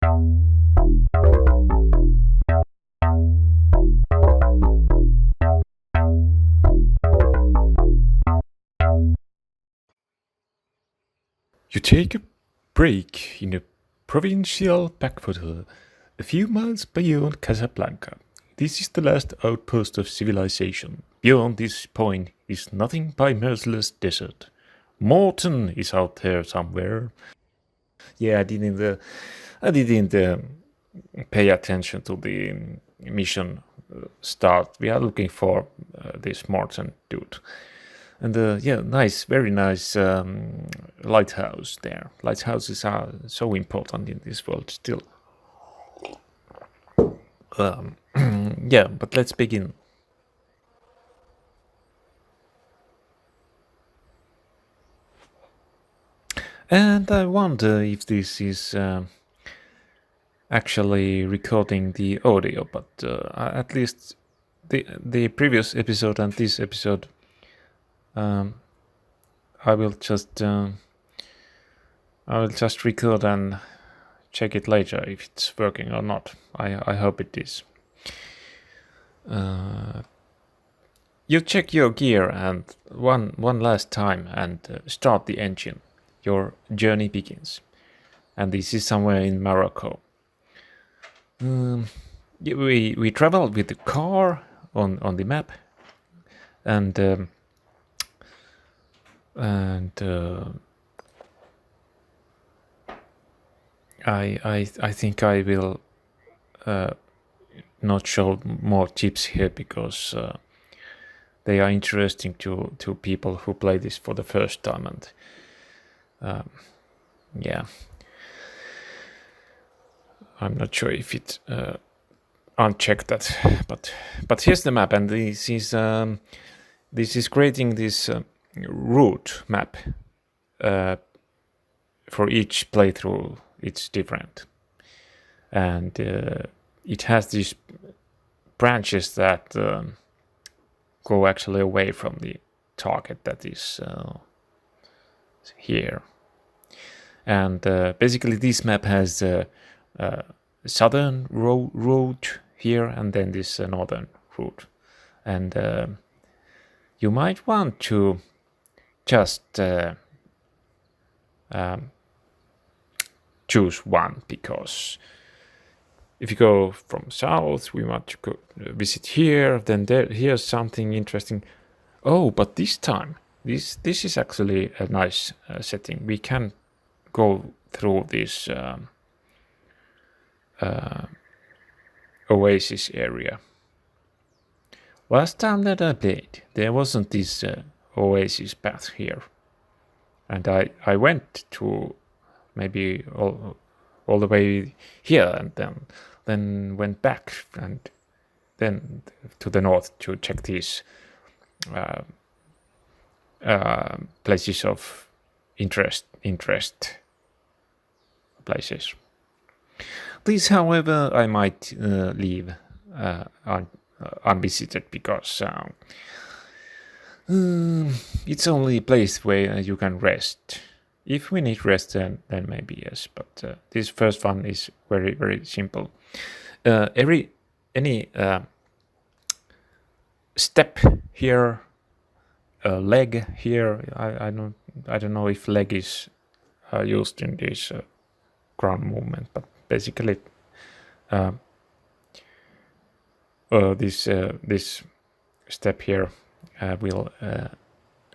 You take a break in a provincial backwater a few miles beyond Casablanca. This is the last outpost of civilization. Beyond this point is nothing but merciless desert. Morton is out there somewhere. Yeah, I didn't pay attention to the mission start. We are looking for this Morton dude. And yeah, nice, very nice lighthouse there. Lighthouses are so important in this world still. Yeah, but let's begin. And I wonder if this is actually recording the audio, but at least the previous episode and this episode, I will just record and check it later if it's working or not. I hope it is. You check your gear and one last time and start the engine. Your journey begins, and this is somewhere in Morocco. We traveled with the car on the map, and I think I will not show more tips here because they are interesting to people who play this for the first time, and yeah, I'm not sure if it unchecked that, but here's the map, and this is creating this route map. For each playthrough, it's different, and it has these branches that go actually away from the target that is here. And basically this map has southern route here and then this northern route, and you might want to just choose one, because if you go from south, we want to go visit here, then here's something interesting. Oh, but this time this is actually a nice setting. We can go through this oasis area. Last time that I played, there wasn't this oasis path here, and I went to maybe all the way here, and then went back and then to the north to check these places of interest places. These, however, I might leave unvisited because it's only a place where you can rest. If we need rest, then maybe yes. But this first one is very, very simple. Any step here, leg here. I don't know if leg is used in this ground movement, but basically this step here will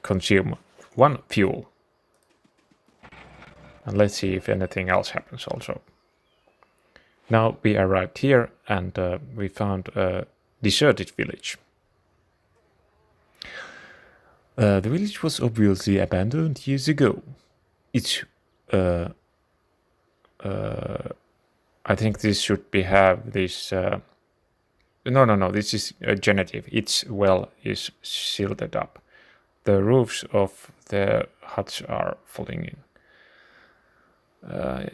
consume one fuel. And let's see if anything else happens also. Now we arrived here, and we found a deserted village. The village was obviously abandoned years ago. It's I think this should have this no, this is a genitive. Its well is silted up. The roofs of the huts are falling in.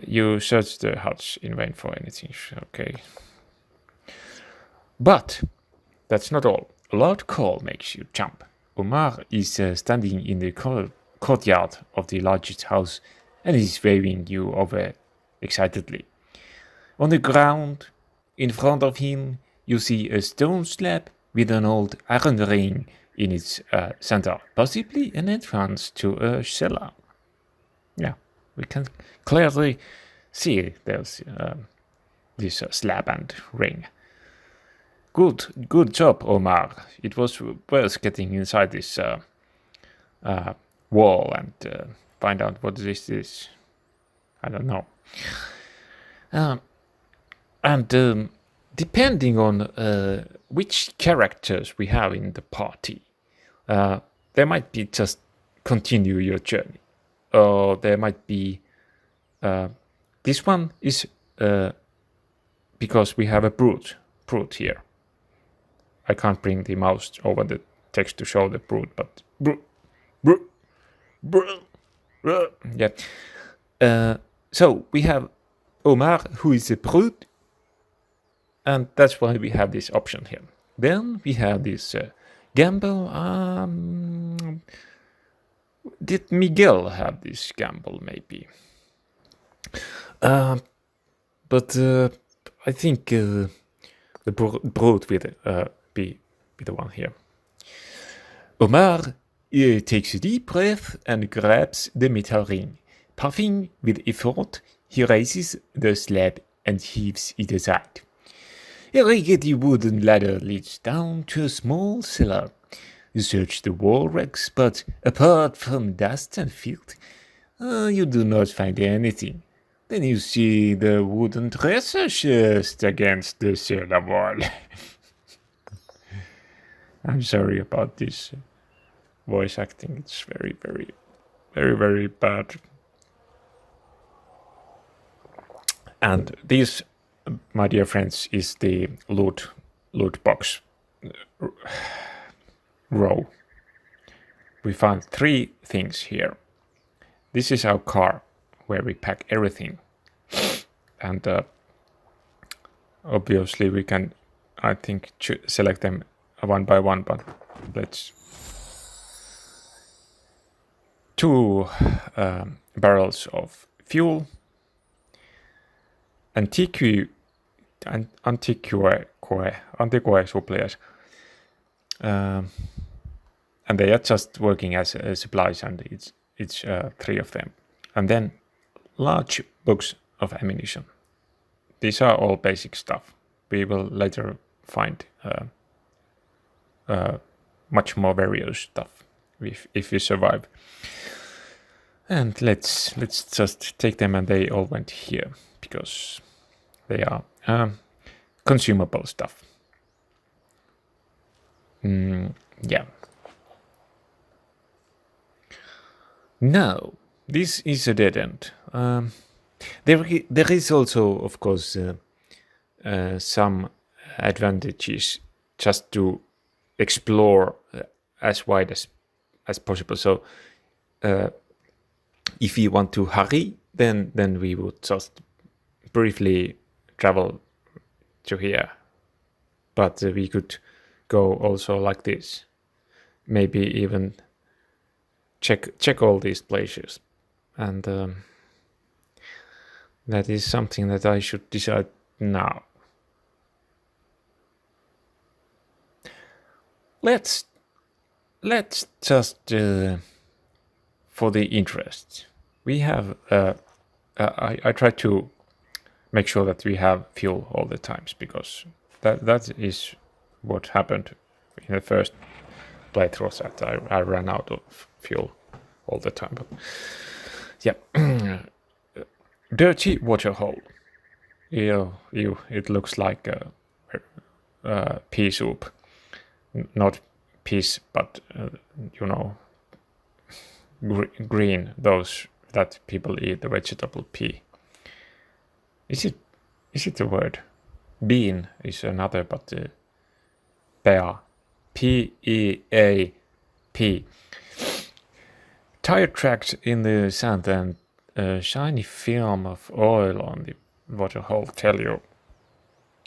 You search the huts in vain for anything. Okay. But that's not all. A loud call makes you jump. Omar is standing in the courtyard of the largest house and is waving you over excitedly. On the ground, in front of him, you see a stone slab with an old iron ring in its center, possibly an entrance to a cellar. Yeah, we can clearly see there's this slab and ring. Good job, Omar. It was worth getting inside this wall and find out what this is. I don't know. And depending on which characters we have in the party, there might be just continue your journey, or there might be this one is because we have a brute here. I can't bring the mouse over the text to show the brute, but yeah. So we have Omar, who is a brute, and that's why we have this option here. Then we have this gamble. Did Miguel have this gamble? Maybe. But I think the brute will be the one here. Omar takes a deep breath and grabs the metal ring. Puffing with effort, he raises the slab and heaves it aside. A rickety wooden ladder leads down to a small cellar. You search the wall racks, but apart from dust and filth, you do not find anything. Then you see the wooden dresser just against the cellar wall. I'm sorry about this voice acting. It's very, very, very, very bad. And this, my dear friends, is the loot box row. We found 3 things here. This is our car, where we pack everything. And obviously we can, I think, select them one by one, but let's... 2 barrels of fuel, antique supplies, and they are just working as supplies, and it's 3 of them, and then large box of ammunition. These are all basic stuff. We will later find much more various stuff if we survive. And let's just take them, and they all went here because they are consumable stuff. Yeah. Now, this is a dead end. There is also, of course, some advantages just to explore as wide as possible. So, if we want to hurry, then we would just briefly travel to here. But we could go also like this. Maybe even check all these places. And that is something that I should decide now. Let's just for the interest, we have I try to make sure that we have fuel all the times, because that is what happened in the first playthrough, that I ran out of fuel all the time. But yeah. Dirty water hole. It looks like a pea soup. Not peas, but green, those that people eat, the vegetable pea. Is it a word? Bean is another, but pear. P-E-A-P. Tire tracks in the sand and a shiny film of oil on the water hole tell you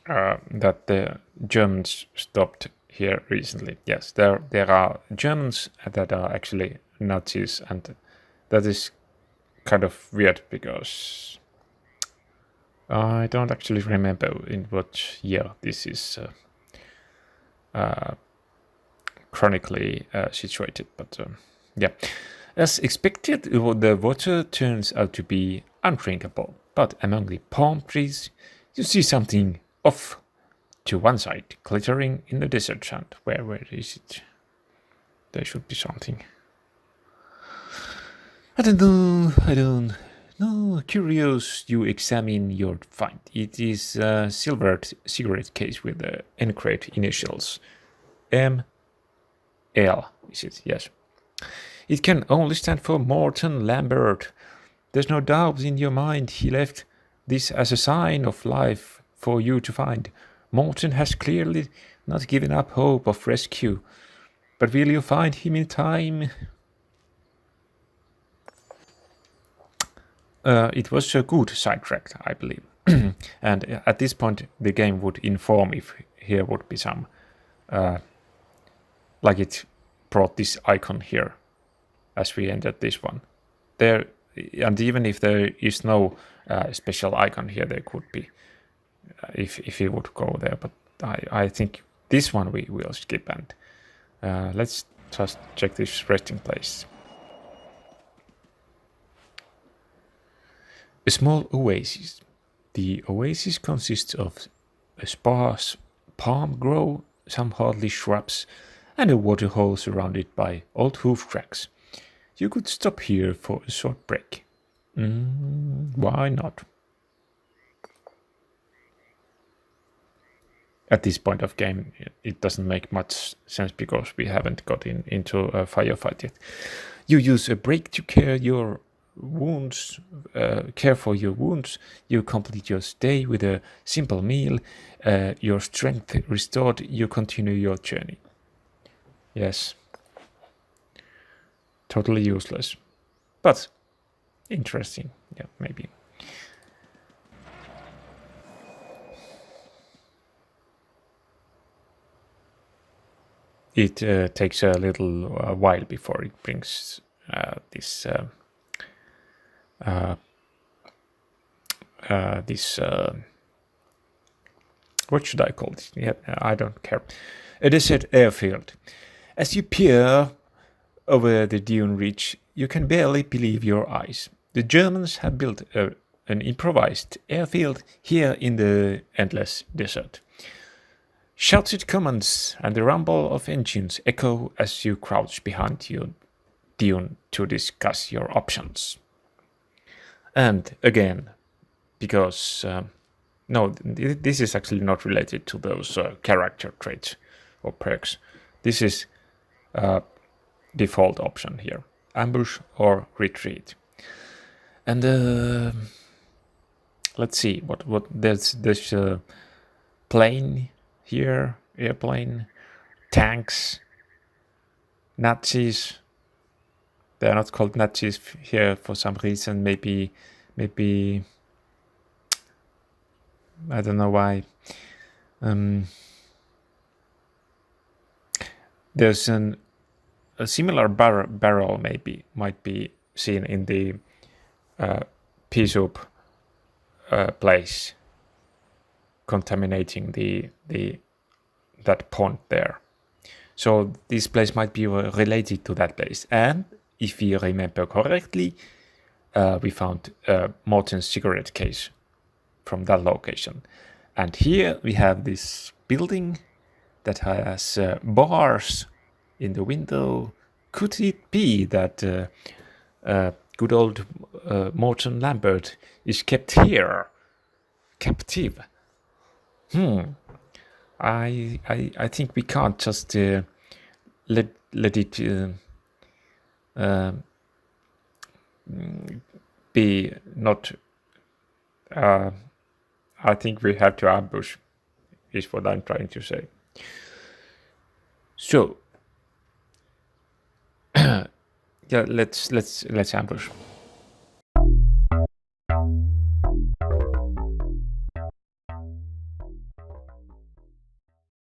that the Germans stopped here recently. Yes, there are Germans that are actually Nazis, and that is kind of weird because I don't actually remember in what year this is chronically situated, but yeah. As expected, the water turns out to be undrinkable, but among the palm trees, you see something off to one side, glittering in the desert sand. Where is it? There should be something. I don't know. Curious, you examine your find. It is a silvered cigarette case with the engraved initials. M. L. Is it? Yes. It can only stand for Morton Lambert. There's no doubt in your mind he left this as a sign of life for you to find. Morton has clearly not given up hope of rescue. But will you find him in time? It was a good sidetrack, I believe. And at this point, the game would inform if here would be some, like it brought this icon here as we entered this one. There, and even if there is no special icon here, there could be if you would go there. But I think this one we will skip, and let's just check this resting place. A small oasis. The oasis consists of a sparse palm grove, some hardly shrubs, and a waterhole surrounded by old hoof tracks. You could stop here for a short break. Why not? At this point of game, it doesn't make much sense because we haven't got into a firefight yet. You use a break to care for your wounds. You complete your stay with a simple meal. Your strength restored. You continue your journey. Yes. Totally useless, but interesting. Yeah, maybe. It takes a little while before it brings this what should I call it? Yeah, I don't care. A desert airfield. As you peer over the dune ridge, you can barely believe your eyes. The Germans have built an improvised airfield here in the endless desert. Shouted commands and the rumble of engines echo as you crouch behind your dune to discuss your options. And again, because no, this is actually not related to those character traits or perks. This is default option here: ambush or retreat. And let's see what there's plane here, airplane, tanks, Nazis. They are not called Nazis here for some reason. Maybe I don't know why. There's a similar barrel might be seen in the pea soup place, contaminating that pond there. So this place might be related to that place. And if we remember correctly, we found Morton's cigarette case from that location. And here we have this building that has bars in the window. Could it be that good old Morton Lambert is kept here, captive? I think we can't just let it be not. I think we have to ambush, is what I'm trying to say. So yeah, let's ambush.